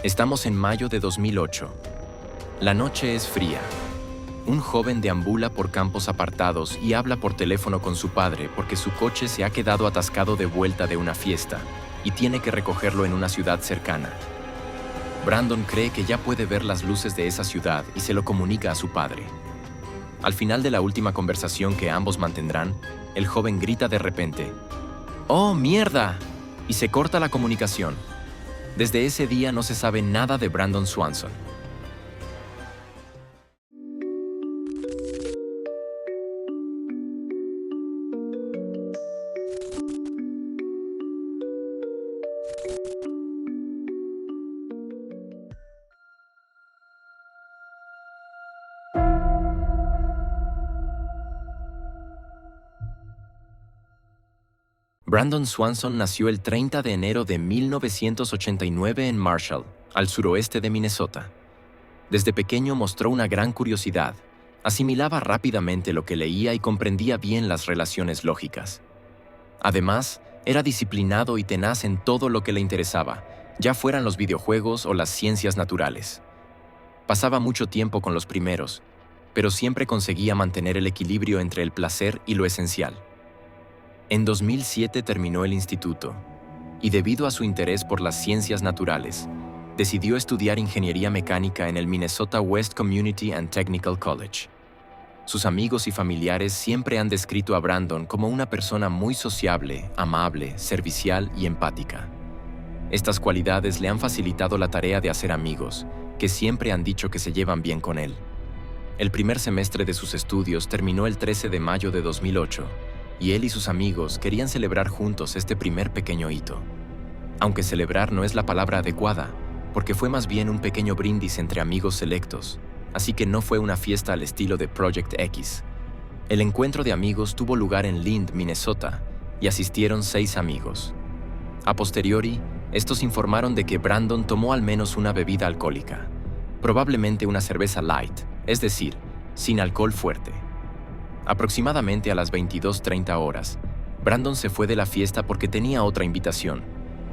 Estamos en mayo de 2008. La noche es fría. Un joven deambula por campos apartados y habla por teléfono con su padre porque su coche se ha quedado atascado de vuelta de una fiesta y tiene que recogerlo en una ciudad cercana. Brandon cree que ya puede ver las luces de esa ciudad y se lo comunica a su padre. Al final de la última conversación que ambos mantendrán, el joven grita de repente: ¡Oh, mierda!, y se corta la comunicación. Desde ese día no se sabe nada de Brandon Swanson. Brandon Swanson nació el 30 de enero de 1989 en Marshall, al suroeste de Minnesota. Desde pequeño mostró una gran curiosidad. Asimilaba rápidamente lo que leía y comprendía bien las relaciones lógicas. Además, era disciplinado y tenaz en todo lo que le interesaba, ya fueran los videojuegos o las ciencias naturales. Pasaba mucho tiempo con los primeros, pero siempre conseguía mantener el equilibrio entre el placer y lo esencial. En 2007 terminó el instituto, y debido a su interés por las ciencias naturales, decidió estudiar ingeniería mecánica en el Minnesota West Community and Technical College. Sus amigos y familiares siempre han descrito a Brandon como una persona muy sociable, amable, servicial y empática. Estas cualidades le han facilitado la tarea de hacer amigos, que siempre han dicho que se llevan bien con él. El primer semestre de sus estudios terminó el 13 de mayo de 2008, y él y sus amigos querían celebrar juntos este primer pequeño hito. Aunque celebrar no es la palabra adecuada, porque fue más bien un pequeño brindis entre amigos selectos, así que no fue una fiesta al estilo de Project X. El encuentro de amigos tuvo lugar en Lind, Minnesota, y asistieron 6 amigos. A posteriori, estos informaron de que Brandon tomó al menos una bebida alcohólica, probablemente una cerveza light, es decir, sin alcohol fuerte. Aproximadamente a las 22:30 horas, Brandon se fue de la fiesta porque tenía otra invitación,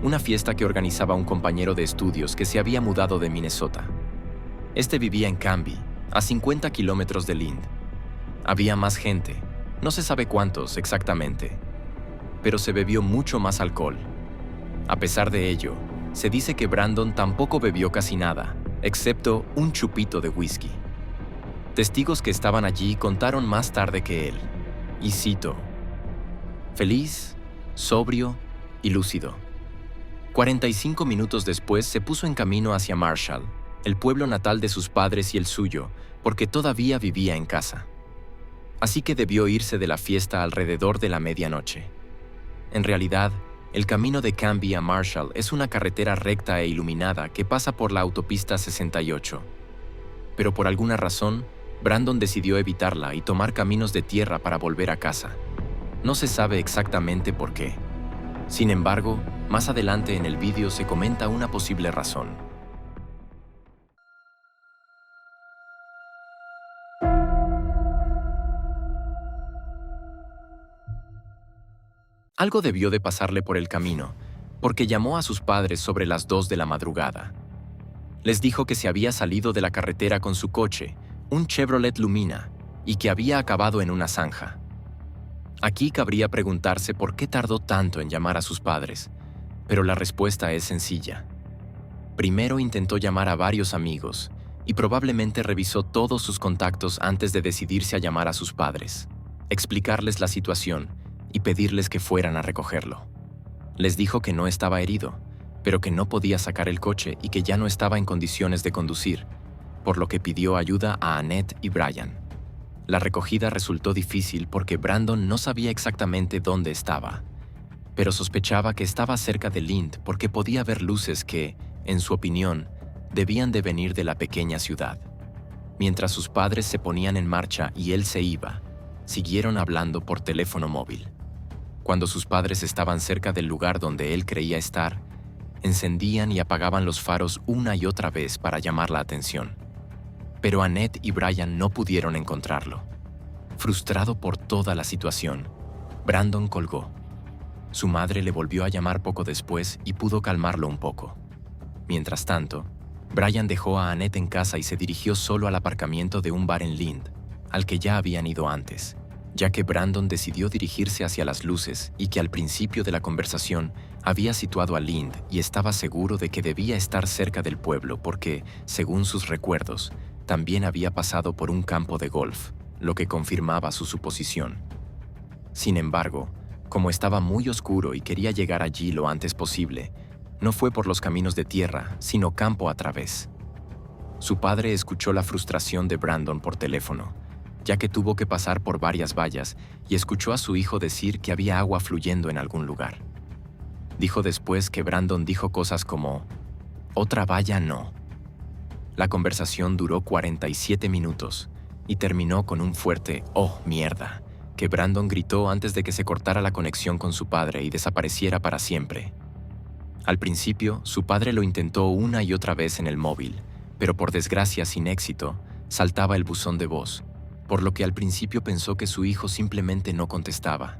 una fiesta que organizaba un compañero de estudios que se había mudado de Minnesota. Este vivía en Canby, a 50 kilómetros de Lind. Había más gente, no se sabe cuántos exactamente, pero se bebió mucho más alcohol. A pesar de ello, se dice que Brandon tampoco bebió casi nada, excepto un chupito de whisky. Testigos que estaban allí contaron más tarde que él, y cito: feliz, sobrio y lúcido. 45 minutos después se puso en camino hacia Marshall, el pueblo natal de sus padres y el suyo, porque todavía vivía en casa. Así que debió irse de la fiesta alrededor de la medianoche. En realidad, el camino de Canby a Marshall es una carretera recta e iluminada que pasa por la autopista 68. Pero por alguna razón, Brandon decidió evitarla y tomar caminos de tierra para volver a casa. No se sabe exactamente por qué. Sin embargo, más adelante en el vídeo se comenta una posible razón. Algo debió de pasarle por el camino, porque llamó a sus padres sobre las 2 de la madrugada. Les dijo que se había salido de la carretera con su coche, un Chevrolet Lumina, y que había acabado en una zanja. Aquí cabría preguntarse por qué tardó tanto en llamar a sus padres, pero la respuesta es sencilla. Primero intentó llamar a varios amigos, y probablemente revisó todos sus contactos antes de decidirse a llamar a sus padres, explicarles la situación y pedirles que fueran a recogerlo. Les dijo que no estaba herido, pero que no podía sacar el coche y que ya no estaba en condiciones de conducir, por lo que pidió ayuda a Annette y Brian. La recogida resultó difícil porque Brandon no sabía exactamente dónde estaba, pero sospechaba que estaba cerca de Lind porque podía ver luces que, en su opinión, debían de venir de la pequeña ciudad. Mientras sus padres se ponían en marcha y él se iba, siguieron hablando por teléfono móvil. Cuando sus padres estaban cerca del lugar donde él creía estar, encendían y apagaban los faros una y otra vez para llamar la atención. Pero Annette y Brian no pudieron encontrarlo. Frustrado por toda la situación, Brandon colgó. Su madre le volvió a llamar poco después y pudo calmarlo un poco. Mientras tanto, Brian dejó a Annette en casa y se dirigió solo al aparcamiento de un bar en Lind, al que ya habían ido antes, ya que Brandon decidió dirigirse hacia las luces y que al principio de la conversación había situado a Lind y estaba seguro de que debía estar cerca del pueblo porque, según sus recuerdos, también había pasado por un campo de golf, lo que confirmaba su suposición. Sin embargo, como estaba muy oscuro y quería llegar allí lo antes posible, no fue por los caminos de tierra, sino campo a través. Su padre escuchó la frustración de Brandon por teléfono, ya que tuvo que pasar por varias vallas y escuchó a su hijo decir que había agua fluyendo en algún lugar. Dijo después que Brandon dijo cosas como, «Otra valla no». La conversación duró 47 minutos y terminó con un fuerte «Oh, mierda», que Brandon gritó antes de que se cortara la conexión con su padre y desapareciera para siempre. Al principio, su padre lo intentó una y otra vez en el móvil, pero por desgracia sin éxito, saltaba el buzón de voz, por lo que al principio pensó que su hijo simplemente no contestaba.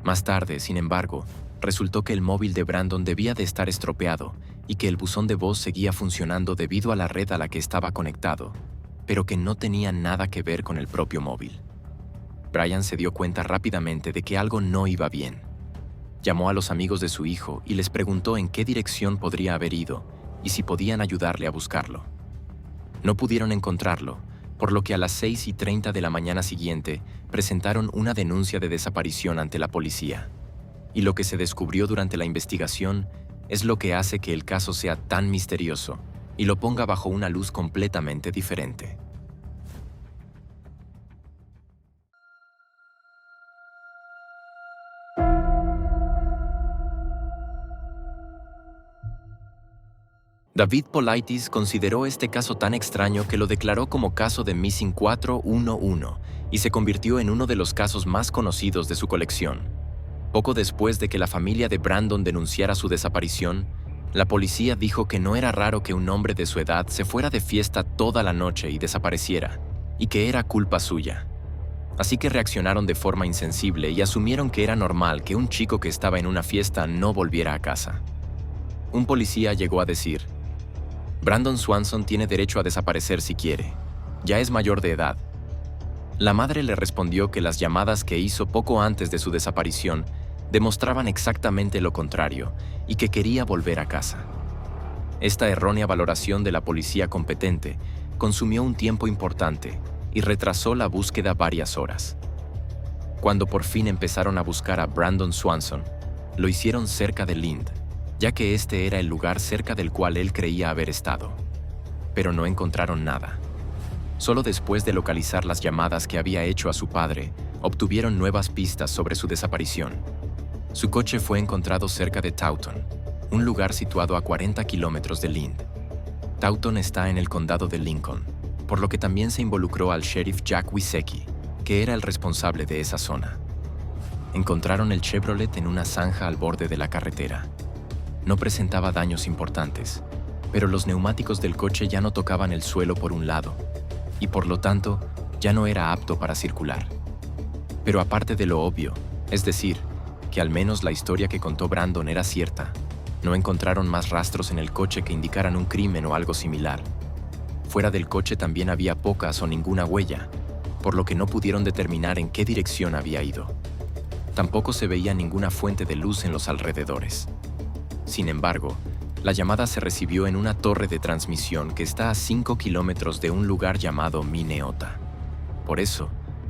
Más tarde, sin embargo, resultó que el móvil de Brandon debía de estar estropeado y que el buzón de voz seguía funcionando debido a la red a la que estaba conectado, pero que no tenía nada que ver con el propio móvil. Brian se dio cuenta rápidamente de que algo no iba bien. Llamó a los amigos de su hijo y les preguntó en qué dirección podría haber ido y si podían ayudarle a buscarlo. No pudieron encontrarlo, por lo que a las 6:30 de la mañana siguiente presentaron una denuncia de desaparición ante la policía. Y lo que se descubrió durante la investigación es lo que hace que el caso sea tan misterioso y lo ponga bajo una luz completamente diferente. David Polaitis consideró este caso tan extraño que lo declaró como caso de Missing 411 y se convirtió en uno de los casos más conocidos de su colección. Poco después de que la familia de Brandon denunciara su desaparición, la policía dijo que no era raro que un hombre de su edad se fuera de fiesta toda la noche y desapareciera, y que era culpa suya. Así que reaccionaron de forma insensible y asumieron que era normal que un chico que estaba en una fiesta no volviera a casa. Un policía llegó a decir: Brandon Swanson tiene derecho a desaparecer si quiere. Ya es mayor de edad. La madre le respondió que las llamadas que hizo poco antes de su desaparición demostraban exactamente lo contrario y que quería volver a casa. Esta errónea valoración de la policía competente consumió un tiempo importante y retrasó la búsqueda varias horas. Cuando por fin empezaron a buscar a Brandon Swanson, lo hicieron cerca de Lind, ya que este era el lugar cerca del cual él creía haber estado. Pero no encontraron nada. Solo después de localizar las llamadas que había hecho a su padre, obtuvieron nuevas pistas sobre su desaparición. Su coche fue encontrado cerca de Taunton, un lugar situado a 40 kilómetros de Lind. Taunton está en el condado de Lincoln, por lo que también se involucró al sheriff Jack Wisecki, que era el responsable de esa zona. Encontraron el Chevrolet en una zanja al borde de la carretera. No presentaba daños importantes, pero los neumáticos del coche ya no tocaban el suelo por un lado, y por lo tanto, ya no era apto para circular. Pero aparte de lo obvio, es decir, que al menos la historia que contó Brandon era cierta, no encontraron más rastros en el coche que indicaran un crimen o algo similar. Fuera del coche también había pocas o ninguna huella, por lo que no pudieron determinar en qué dirección había ido. Tampoco se veía ninguna fuente de luz en los alrededores. Sin embargo, la llamada se recibió en una torre de transmisión que está a 5 kilómetros de un lugar llamado Minneota. Por eso,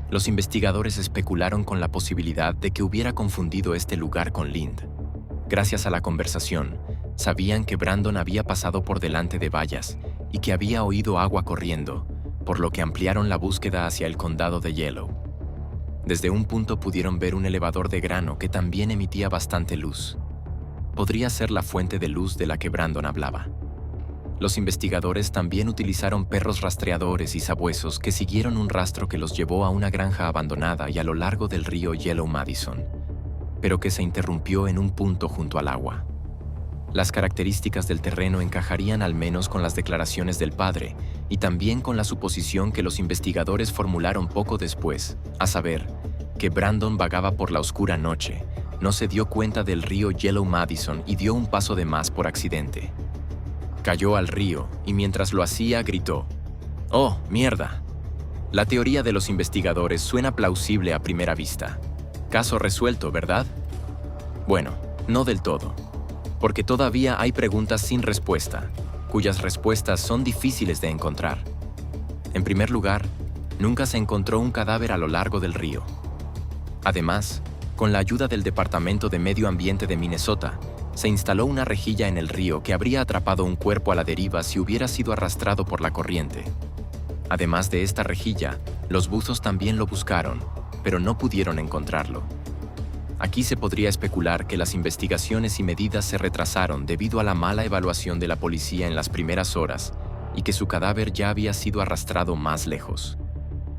los investigadores especularon con la posibilidad de que hubiera confundido este lugar con Lind. Gracias a la conversación, sabían que Brandon había pasado por delante de vallas y que había oído agua corriendo, por lo que ampliaron la búsqueda hacia el condado de Yellow. Desde un punto pudieron ver un elevador de grano que también emitía bastante luz. Podría ser la fuente de luz de la que Brandon hablaba. Los investigadores también utilizaron perros rastreadores y sabuesos que siguieron un rastro que los llevó a una granja abandonada y a lo largo del río Yellow Madison, pero que se interrumpió en un punto junto al agua. Las características del terreno encajarían al menos con las declaraciones del padre y también con la suposición que los investigadores formularon poco después, a saber, que Brandon vagaba por la oscura noche, no se dio cuenta del río Yellow Madison y dio un paso de más por accidente. Cayó al río y mientras lo hacía gritó: ¡Oh, mierda! La teoría de los investigadores suena plausible a primera vista. Caso resuelto, ¿verdad? Bueno, no del todo, porque todavía hay preguntas sin respuesta, cuyas respuestas son difíciles de encontrar. En primer lugar, nunca se encontró un cadáver a lo largo del río. Además, con la ayuda del Departamento de Medio Ambiente de Minnesota, se instaló una rejilla en el río que habría atrapado un cuerpo a la deriva si hubiera sido arrastrado por la corriente. Además de esta rejilla, los buzos también lo buscaron, pero no pudieron encontrarlo. Aquí se podría especular que las investigaciones y medidas se retrasaron debido a la mala evaluación de la policía en las primeras horas y que su cadáver ya había sido arrastrado más lejos.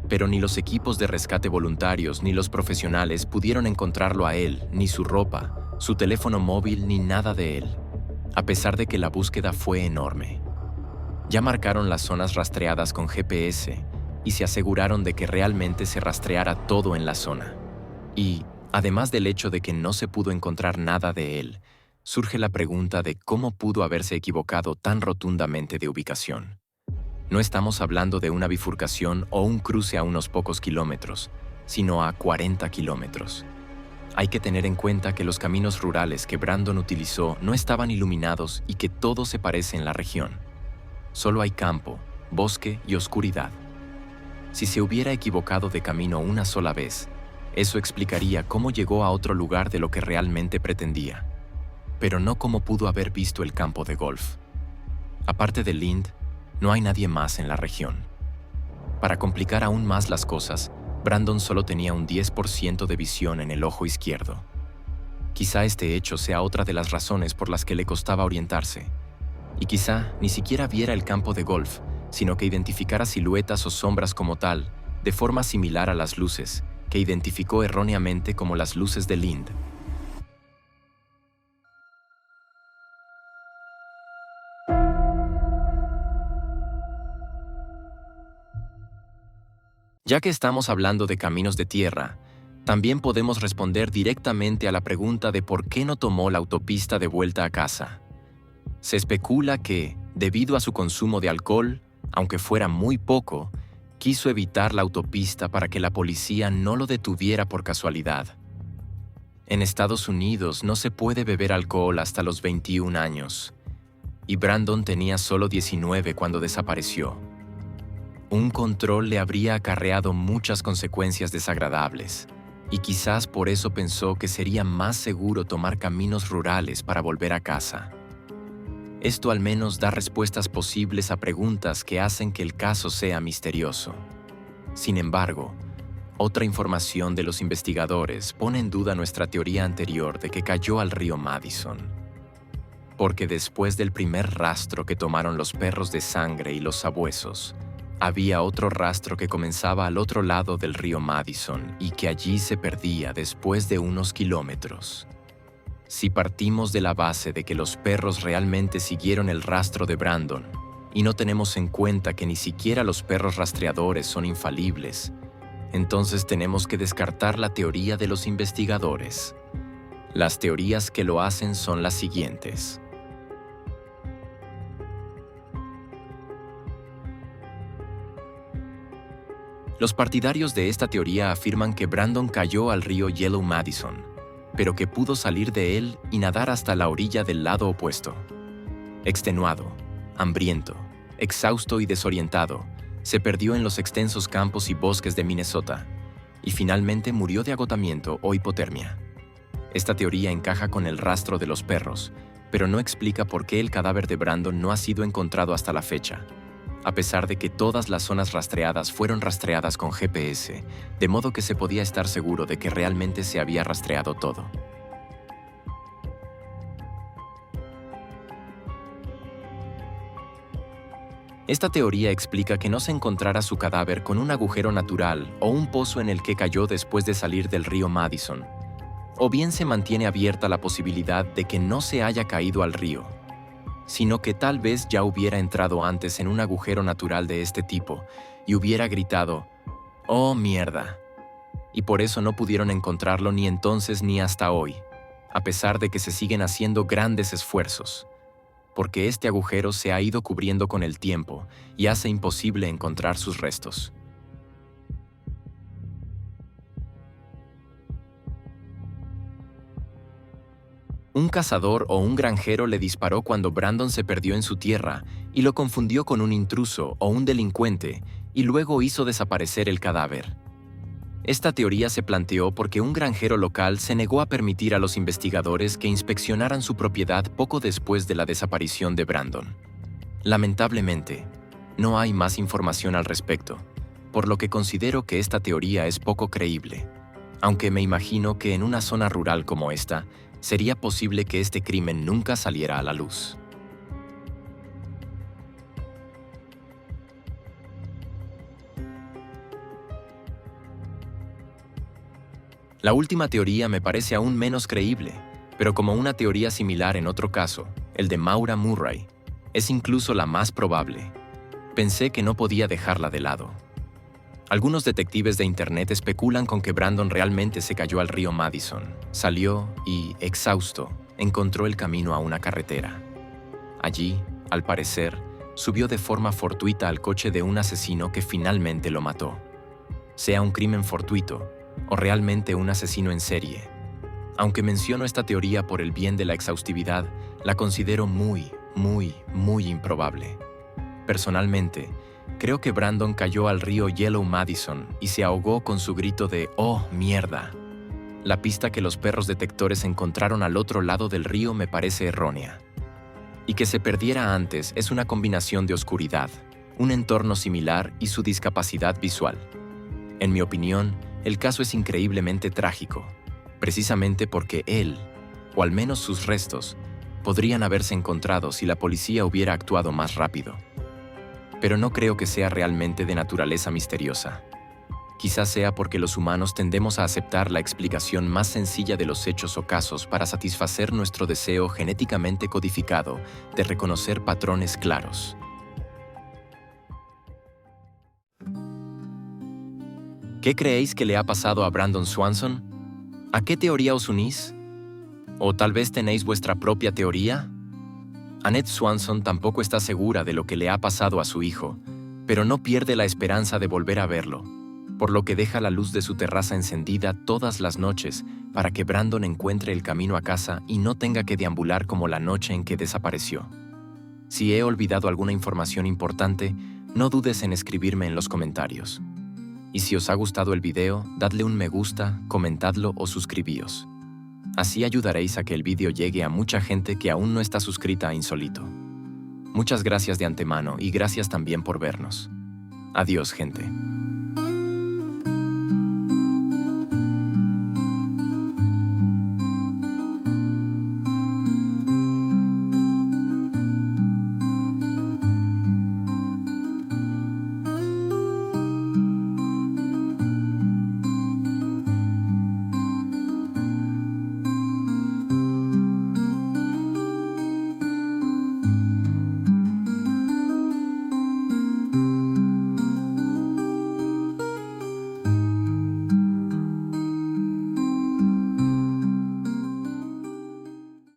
Pero ni los equipos de rescate voluntarios ni los profesionales pudieron encontrarlo a él, ni su ropa, su teléfono móvil, ni nada de él, a pesar de que la búsqueda fue enorme. Ya marcaron las zonas rastreadas con GPS y se aseguraron de que realmente se rastreara todo en la zona. Y, además del hecho de que no se pudo encontrar nada de él, surge la pregunta de cómo pudo haberse equivocado tan rotundamente de ubicación. No estamos hablando de una bifurcación o un cruce a unos pocos kilómetros, sino a 40 kilómetros. Hay que tener en cuenta que los caminos rurales que Brandon utilizó no estaban iluminados y que todo se parece en la región. Solo hay campo, bosque y oscuridad. Si se hubiera equivocado de camino una sola vez, eso explicaría cómo llegó a otro lugar de lo que realmente pretendía, pero no cómo pudo haber visto el campo de golf. Aparte de Lind, no hay nadie más en la región. Para complicar aún más las cosas, Brandon solo tenía un 10% de visión en el ojo izquierdo. Quizá este hecho sea otra de las razones por las que le costaba orientarse. Y quizá ni siquiera viera el campo de golf, sino que identificara siluetas o sombras como tal, de forma similar a las luces, que identificó erróneamente como las luces de Lind. Ya que estamos hablando de caminos de tierra, también podemos responder directamente a la pregunta de por qué no tomó la autopista de vuelta a casa. Se especula que, debido a su consumo de alcohol, aunque fuera muy poco, quiso evitar la autopista para que la policía no lo detuviera por casualidad. En Estados Unidos no se puede beber alcohol hasta los 21 años, y Brandon tenía solo 19 cuando desapareció. Un control le habría acarreado muchas consecuencias desagradables, y quizás por eso pensó que sería más seguro tomar caminos rurales para volver a casa. Esto al menos da respuestas posibles a preguntas que hacen que el caso sea misterioso. Sin embargo, otra información de los investigadores pone en duda nuestra teoría anterior de que cayó al río Madison. Porque después del primer rastro que tomaron los perros de sangre y los sabuesos, había otro rastro que comenzaba al otro lado del río Madison y que allí se perdía después de unos kilómetros. Si partimos de la base de que los perros realmente siguieron el rastro de Brandon, y no tenemos en cuenta que ni siquiera los perros rastreadores son infalibles, entonces tenemos que descartar la teoría de los investigadores. Las teorías que lo hacen son las siguientes. Los partidarios de esta teoría afirman que Brandon cayó al río Yellow Madison, pero que pudo salir de él y nadar hasta la orilla del lado opuesto. Extenuado, hambriento, exhausto y desorientado, se perdió en los extensos campos y bosques de Minnesota y finalmente murió de agotamiento o hipotermia. Esta teoría encaja con el rastro de los perros, pero no explica por qué el cadáver de Brandon no ha sido encontrado hasta la fecha, a pesar de que todas las zonas rastreadas fueron rastreadas con GPS, de modo que se podía estar seguro de que realmente se había rastreado todo. Esta teoría explica que no se encontrara su cadáver con un agujero natural o un pozo en el que cayó después de salir del río Madison, o bien se mantiene abierta la posibilidad de que no se haya caído al río, sino que tal vez ya hubiera entrado antes en un agujero natural de este tipo y hubiera gritado, ¡oh, mierda! Y por eso no pudieron encontrarlo ni entonces ni hasta hoy, a pesar de que se siguen haciendo grandes esfuerzos. porque este agujero se ha ido cubriendo con el tiempo y hace imposible encontrar sus restos. Un cazador o un granjero le disparó cuando Brandon se perdió en su tierra y lo confundió con un intruso o un delincuente y luego hizo desaparecer el cadáver. Esta teoría se planteó porque un granjero local se negó a permitir a los investigadores que inspeccionaran su propiedad poco después de la desaparición de Brandon. Lamentablemente, no hay más información al respecto, por lo que considero que esta teoría es poco creíble, aunque me imagino que en una zona rural como esta, sería posible que este crimen nunca saliera a la luz. La última teoría me parece aún menos creíble, pero como una teoría similar en otro caso, el de Maura Murray, es incluso la más probable. Pensé que no podía dejarla de lado. Algunos detectives de internet especulan con que Brandon realmente se cayó al río Madison, salió y, exhausto, encontró el camino a una carretera. Allí, al parecer, subió de forma fortuita al coche de un asesino que finalmente lo mató. Sea un crimen fortuito o realmente un asesino en serie. Aunque menciono esta teoría por el bien de la exhaustividad, la considero muy improbable. Personalmente, creo que Brandon cayó al río Yellow Madison y se ahogó con su grito de «¡Oh, mierda!». La pista que los perros detectores encontraron al otro lado del río me parece errónea. Y que se perdiera antes es una combinación de oscuridad, un entorno similar y su discapacidad visual. En mi opinión, el caso es increíblemente trágico, precisamente porque él, o al menos sus restos, podrían haberse encontrado si la policía hubiera actuado más rápido. Pero no creo que sea realmente de naturaleza misteriosa. Quizás sea porque los humanos tendemos a aceptar la explicación más sencilla de los hechos o casos para satisfacer nuestro deseo genéticamente codificado de reconocer patrones claros. ¿Qué creéis que le ha pasado a Brandon Swanson? ¿A qué teoría os unís? ¿O tal vez tenéis vuestra propia teoría? Annette Swanson tampoco está segura de lo que le ha pasado a su hijo, pero no pierde la esperanza de volver a verlo, por lo que deja la luz de su terraza encendida todas las noches para que Brandon encuentre el camino a casa y no tenga que deambular como la noche en que desapareció. Si he olvidado alguna información importante, no dudes en escribirme en los comentarios. Y si os ha gustado el video, dadle un me gusta, comentadlo o suscribíos. Así ayudaréis a que el vídeo llegue a mucha gente que aún no está suscrita a Insólito. Muchas gracias de antemano y gracias también por vernos. Adiós, gente.